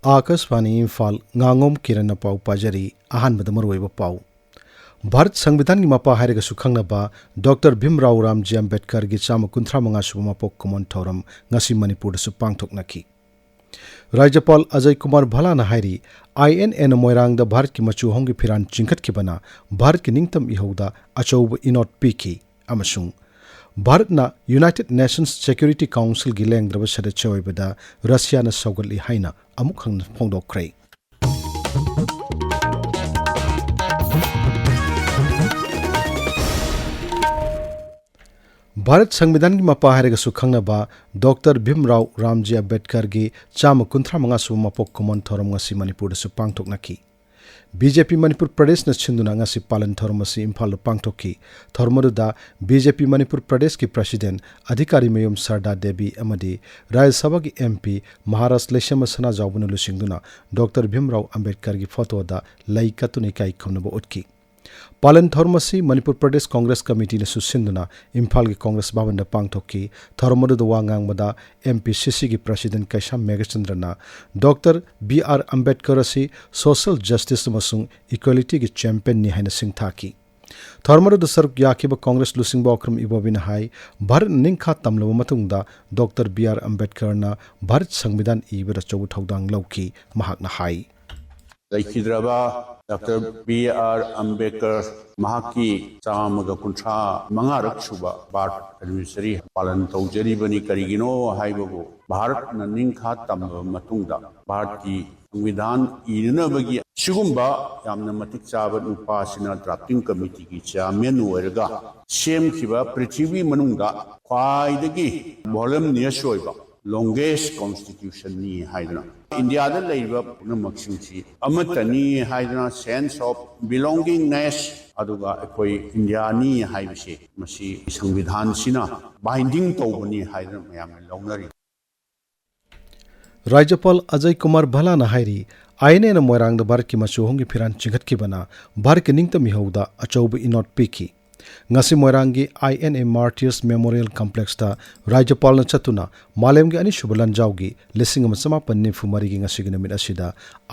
Akashvani Imphal Ngangom Kiran पाउ पाजरी अहानबद मरुइब पाउ भारत संविधान की मपा हायरग सुखंगनबा डॉक्टर भीमराव रामजी अम्बेडकर की चाम कुंथ्रा मंगा सुब मपोक कुमन थौरम ngasi मणिपुर सु पांगथोकनकी राज्यपाल अजय कुमार भलाना हायरी INN मोइरांग द भारत की मचु होंगी फिरान चिंखत की बना भारत की निंगतम इहोदा अचौब इनोट पीकी अमसुंग भारतना यूनाइटेड नेशंस सिक्योरिटी काउंसिल की लेंद्रब सदस्य ओइबदा रशिया न सौगली हाइना अमुक हंग फोंदोक्रे भारत संविधान की मपा हायरग सुखंगनबा डॉक्टर भीमराव रामजी अम्बेडकर की चाम कुंथ्रा मंगा सुब मपोक कुमन थौरम ngasi मणिपुर सु पांगथोकनकी BJP Manipur Pradesh na chinduna ngasi palan thormasi Imphal pangthoki thormaruda BJP Manipur Pradesh ki President Adhikari Mayum Sarda Devi amadi Rajya Sabha ki MP Maharashtra Leshama Sana Jawbunu lusingduna Dr. Bhimrao Ambedkar ki photo da lai katune kai khomnabo utki पालन थर्मसी Manipur Pradesh Congress committee ने सुसिंदुना इम्फाल की कांग्रेस भवन द पांगथोकी थर्मरुद वांगांगबदा MPCC की प्रेसिडेंट कैशा मेघचंद्रना डॉक्टर BR अम्बेडकर असि सोशल जस्टिस अमसुंग इक्वालिटी की चैंपियन नि हाइना सिंगथाकी थर्मरुद सरुक याखिब कांग्रेस लुसिंग बक्रम इबोबिन हाई भारत निंखा तमलब मतुंगदा डॉक्टर BR अम्बेडकर ना भारत संविधान इबरा चौ थौदांग लौकी महाकना हाई Dr. B.R. Ambedkar Mahaki Chamaga Kuntra Mangarak Suba Bart Anniversary Palan Taujaribani Karigino Haibago Bharat Naninka Tam Matunda Bharti Vidhan Inabagi Shugumba Yamnamatik Sabat Upasina Drafting Committee ki Chairman Werga Shem Kiba Prithvi Manunga Kwaidagi Bolam Niashoiba longest constitution ni haidna India da leiba namaksinchi amatani haidna sense of belongingness aduga akoi India ni haibse masi संविधान sina binding tawbani haidna mayam longnari राज्यपाल Ajay Kumar भलाना हायरी INN Moirang the Bharat की मचु होंगी फिरान चिंगत की बना भारत के निंगतम इहोदा अचौब इनोट Peaky ngasi moirangi INA Martyrs Memorial Complex ta राज्यपाल न चतुना मालेम के अनिशुब लंजाउगी लिसिंग समापन निफुमरी की ngasi गिनमित असिदा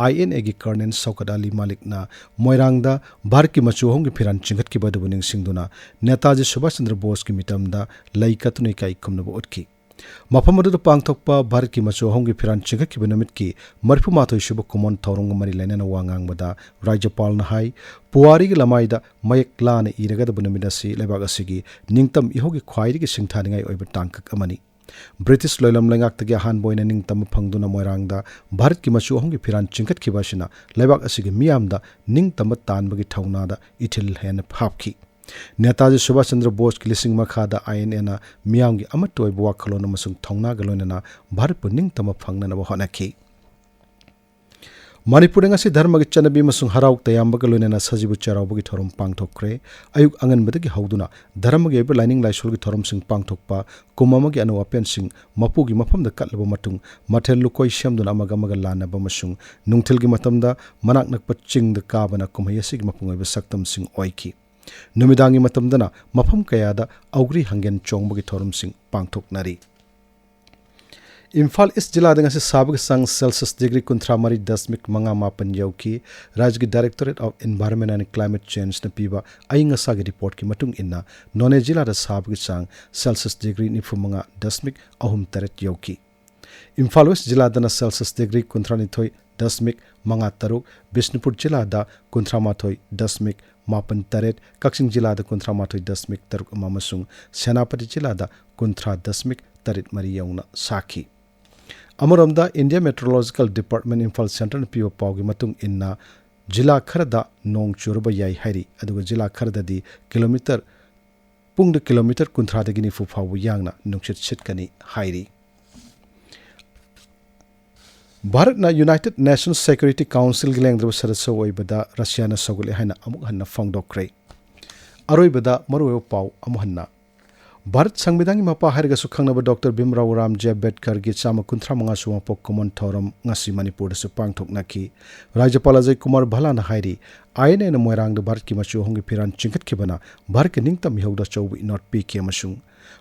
INA की कर्नेल सौकत अली मालिक ना मोइरांग दा भारत की मचु होंगी फिरान चिंगत की बदबुनिंग सिंगदुना नेताजी सुभाष चंद्र बोस की मितम दा लई कतुने काई खुमनबो उतकी मफम अदु पांगथोकपा भारत की मचु होंगी फिरान चिंगत की बनमित की मरफु माथोय शुभ कुमन थौरंग मरी लेना वांगांग बदा राज्यपाल न हाई पुवारी की लमाइदा मयक लान इरगद बनमित असि लेबाग असिगी निंगतम इहोगी ख्वाइरी की सिंगथानिंगाई ओइब टांगकक अमनी ब्रिटिश लोइलम लेंगाक्तगे हान बोइना निंगतम फंगदुना मोइरांगदा भारत की मचु होंगी फिरान चिंगत की बासिना लेबाग असिगी मियामदा निंगतम तानबगी थौनादा इथिल हेन फापखी नेताजी सुभाष चंद्र बोस की लिसिंग मखादा INA ना मियाम की अमत ओइब वाखलोन अमसुंग थौना गलोनना भारत पु निंगतम फंगनब होनाखी मणिपुर ngasi धर्म की चनबी मसुंग हराउ तयामबग लोनना सजिबु चराउबगी थोरम पांगथोकरे अयुक अंगनबदगी हौदुना धर्म के एब लाइनिंग लाइसोल की थोरम सिंग पांगथोकपा कुममगी अनुवापेन सिंग मपुगी मफम द कटलब मतुंग मथेल लुकोय शेमदुना अमगमग लानब मसुंग नुंगथिल की मतमदा मनाक नकप चिंग द काबना कुमहयसिग मपुंगब सक्तम सिंग ओइकी नुमिदांगी मतमदना मफम कयादा औग्री हंगेन चोंगबगी थोरम सिंग पांगथोकनरी इम्फाल इस जिला से साबक संग सेल्सियस डिग्री कुंथ्रा मरी दशमिक मंगा मापन यौकी राज्य की directorate of environment and climate change ने पीबा अयंगसा की रिपोर्ट की मतुंग इन्ना नोने जिला साबक संग सेल्सियस डिग्री निफु मंगा दशमिक अहुम तरत यौकी इम्फाल वेस्ट जिला सेल्सियस डिग्री कुंथ्रा निथोय दशमिक मंगा तरुक बिष्णुपुर जिला कुंथ्रा माथोय दशमिक मापन तरत कक्सिंग जिला कुंथ्रा माथोय दशमिक तरुक अमसुंग सेनापति जिला कुंथ्रा दशमिक तरत मरी यौना साखी अमरमदा India meteorological department Imphal centre ने पीबा पाउगी मतुंग इन्ना जिला खरदा नोंग चुरबा याई हाइरी अदुगा जिला खरददी किलोमीटर पुंग किलोमीटर कुंथ्रादगी निफु फाउ यांगना नुंगसित सिटकनी हाइरी भारत ना यूनाइटेड नेशंस सिक्योरिटी काउंसिल की लेंद्रब सदस्य ओइबदा रशिया न सगुले हाइना अमुक हन्ना फंगदोक्रे अरोइबदा मरुवे पाउ अमुहन्ना भारत संविधान की मपा हायरग सुखंगनब डॉक्टर भीमराव रामजी अम्बेडकर की चाम कुंथ्रा मंगा सुमपोक कुमन थौरम ngasi मणिपुर से पांगथोकनकी राज्यपाल अजय कुमार भलाना हायरी INA मोइरांग भारत की मचु होंगी फिरान चिंगत की बना भारत के निंगतम हिहौदा चौब इनोट पी के मसुंग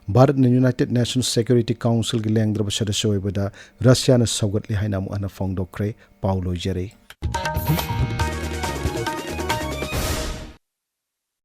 भारत ने यूनाइटेड नेशंस सिक्योरिटी काउंसिल की लेंद्रब सदस्य होइबदा रशिया ने सौगतली हाइना अमु अना फोंदोक्रे पाउ लोइजरे।